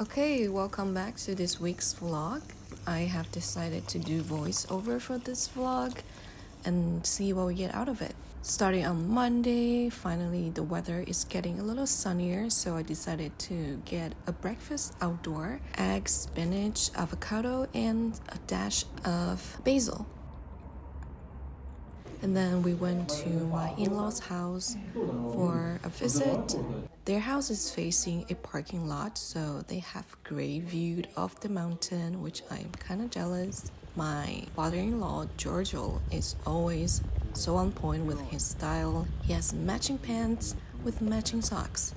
Okay, welcome back to this week's vlog. I have decided to do voiceover for this vlog and see what we get out of it. Starting on Monday, finally the weather is getting a little sunnier, so I decided to get a breakfast outdoor, eggs, spinach, avocado, and a dash of basil. And then we went to my in-laws' house for a visit. Their house is facing a parking lot, so they have great view of the mountain, which I'm kind of jealous. My father-in-law, Giorgio, is always so on point with his style. He has matching pants with matching socks.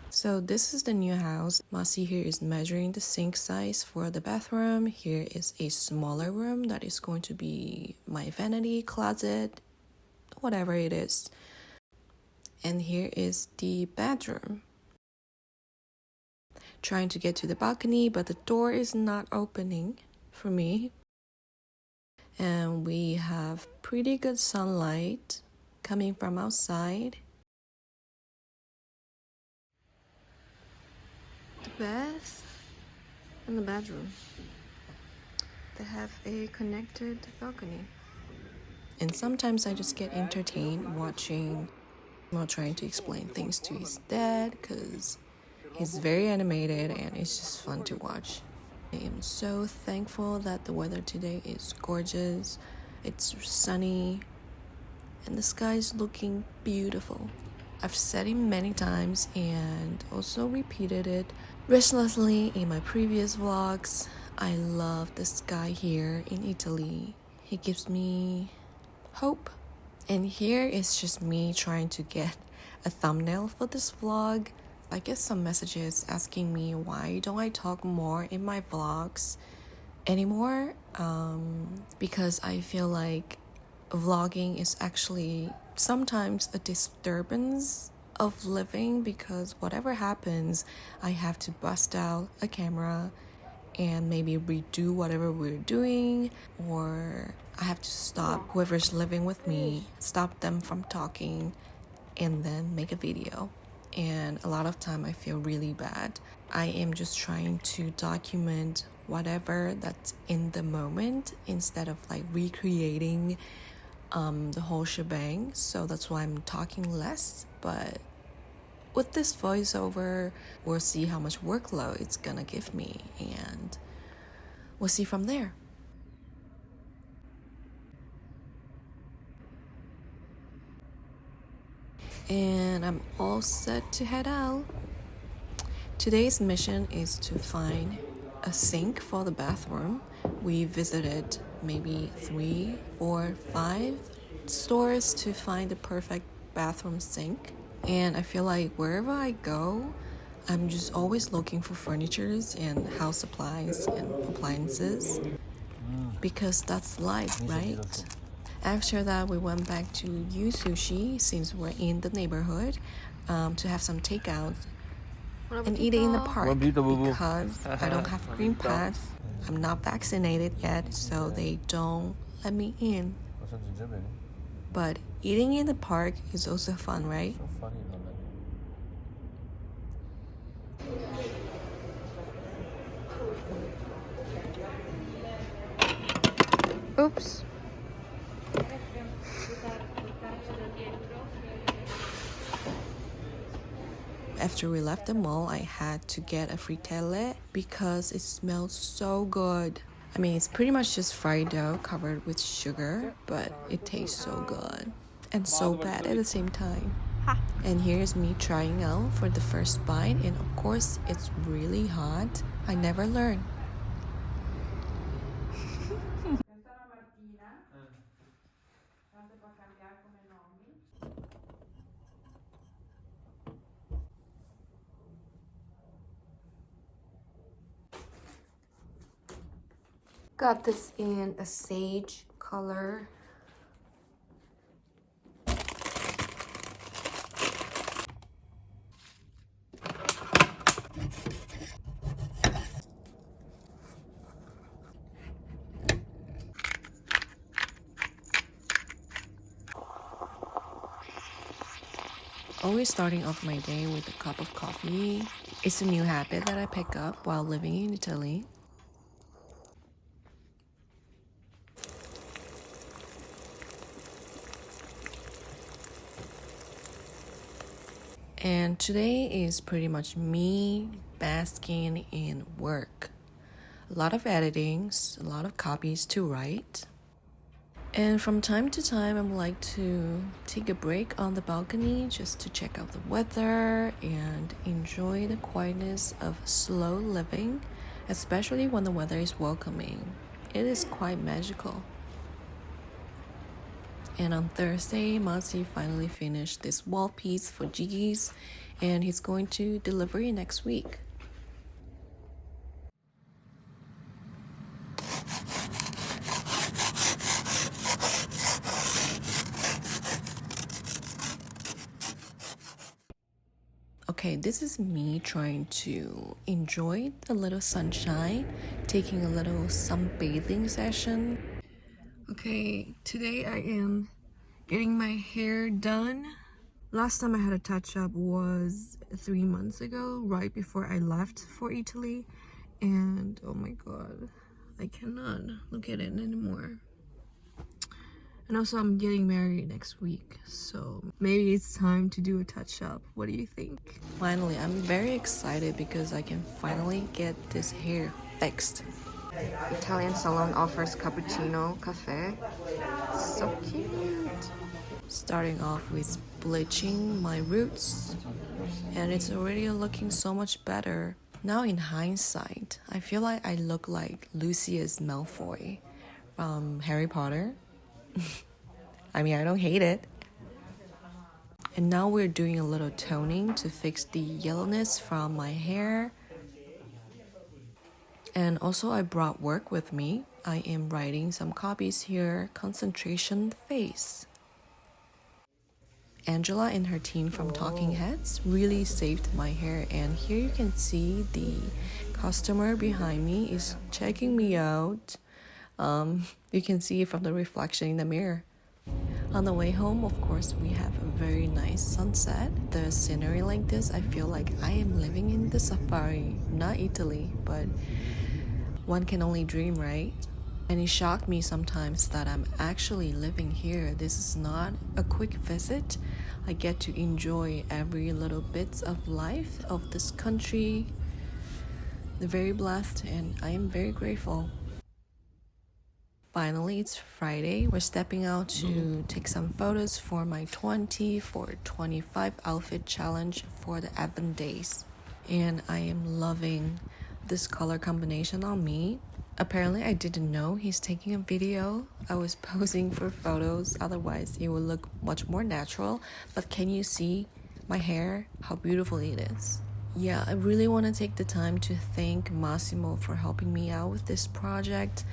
So this is the new house. Masi here is measuring the sink size for the bathroom. Here is a smaller room that is going to be my vanity closet, whatever it is. And here is the bedroom. Trying to get to the balcony, but the door is not opening for me. And we have pretty good sunlight coming from outside. The bath and the bedroom. They have a connected balcony. And sometimes I just get entertained watching while trying to explain things to his dad because he's very animated and it's just fun to watch. I am so thankful that the weather today is gorgeous. It's sunny and the sky is looking beautiful. I've said it many times and also repeated it restlessly in my previous vlogs. I love the sky here in Italy. It gives me hope. And here is just me trying to get a thumbnail for this vlog. I get some messages asking me why don't I talk more in my vlogs anymore, because I feel like vlogging is actually sometimes a disturbance of living, because whatever happens, I have to bust out a camera and maybe redo whatever we're doing, or I have to stop whoever's living with me, stop them from talking, and then make a video. And a lot of time I feel really bad. I am just trying to document whatever that's in the moment instead of like recreating the whole shebang. So that's why I'm talking less. But with this voiceover, we'll see how much workload it's gonna give me, and we'll see from there. And I'm all set to head out. Today's mission is to find a sink for the bathroom. We visited maybe 3, 4, 5 stores to find the perfect bathroom sink. And I feel like wherever I go, I'm just always looking for furnitures and house supplies and appliances, because that's life, right? After that, we went back to Yu Sushi since we're in the neighborhood to have some takeout and eat it in the park because I don't have green pass. I'm not vaccinated yet, so they don't let me in. But eating in the park is also fun, right? Oops. After we left the mall, I had to get a frittelle because it smells so good. I mean, it's pretty much just fried dough covered with sugar, but it tastes so good and so bad at the same time. And here's me trying out for the first bite, and of course, it's really hot. I never learn. Got this in a sage color. always starting off my day with a cup of coffee. It's a new habit that I pick up while living in Italy. And today is pretty much me basking in work. A lot of editings, a lot of copies to write. And from time to time, I'm like to take a break on the balcony just to check out the weather and enjoy the quietness of slow living, especially when the weather is welcoming. It is quite magical. And on Thursday, Masi finally finished this wall piece for Gigi's, and he's going to deliver it next week. Okay, this is me trying to enjoy a little sunshine, taking a little sunbathing session. Okay, today I am getting my hair done. Last time I had a touch-up was 3 months ago, right before I left for Italy. And oh my god, I cannot look at it anymore. And also I'm getting married next week, so maybe it's time to do a touch-up. What do you think? Finally, I'm very excited because I can finally get this hair fixed. Italian salon offers cappuccino cafe. So cute. Starting off with bleaching my roots, and it's already looking so much better. Now in hindsight, I feel like I look like Lucius Malfoy from Harry Potter. I mean, I don't hate it. And now we're doing a little toning to fix the yellowness from my hair. And also I brought work with me. I am writing some copies here. Concentration phase. Angela and her team from Talking Heads really saved my hair, and here you can see the customer behind me is checking me out. You can see it from the reflection in the mirror. On the way home, of course, we have a very nice sunset. The scenery like this, I feel like I am living in the safari, not Italy, but one can only dream, right? And it shocked me sometimes that I'm actually living here. This is not a quick visit. I get to enjoy every little bit of life of this country. They're very blessed, and I am very grateful. Finally, it's Friday. We're stepping out to take some photos for my 20 for 25 outfit challenge for the Advent days. And I am loving this color combination on me. Apparently, I didn't know he's taking a video. I was posing for photos, otherwise it would look much more natural. But can you see my hair? How beautiful it is. Yeah, I really want to take the time to thank Massimo for helping me out with this project.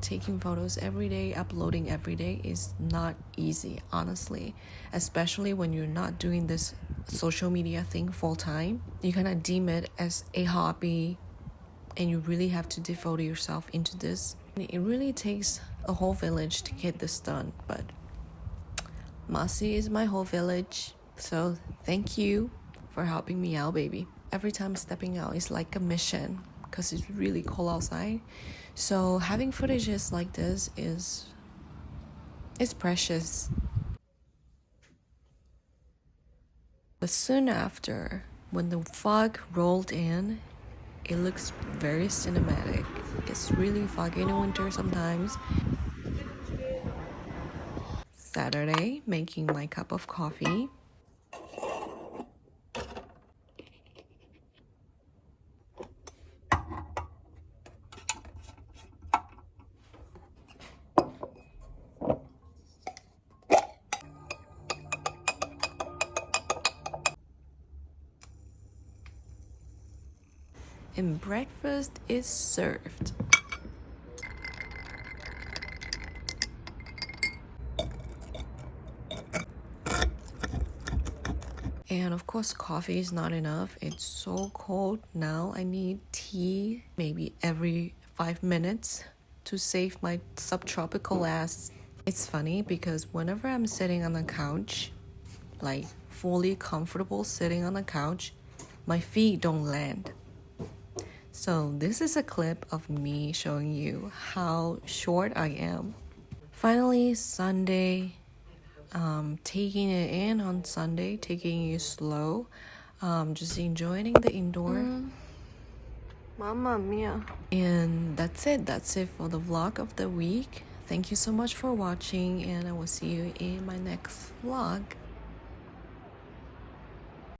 Taking photos every day, uploading every day is not easy, honestly. Especially when you're not doing this social media thing full time. You kind of deem it as a hobby, and you really have to devote yourself into this. It really takes a whole village to get this done, but Masi is my whole village, so thank you for helping me out, baby. Every time stepping out is like a mission because it's really cold outside. So having footages like this is precious. But soon after, when the fog rolled in, it looks very cinematic. It gets really foggy in the winter sometimes. Saturday, making my cup of coffee. And breakfast is served. And of course, coffee is not enough. It's so cold now. I need tea maybe every 5 minutes to save my subtropical ass. It's funny because whenever I'm sitting on the couch, like fully comfortable sitting on the couch, my feet don't land. So this is a clip of me showing you how short I am. Finally, Sunday, taking it in on Sunday, taking it slow, just enjoying the indoor. Mamma mia. And that's it for the vlog of the week. Thank you so much for watching, and I will see you in my next vlog.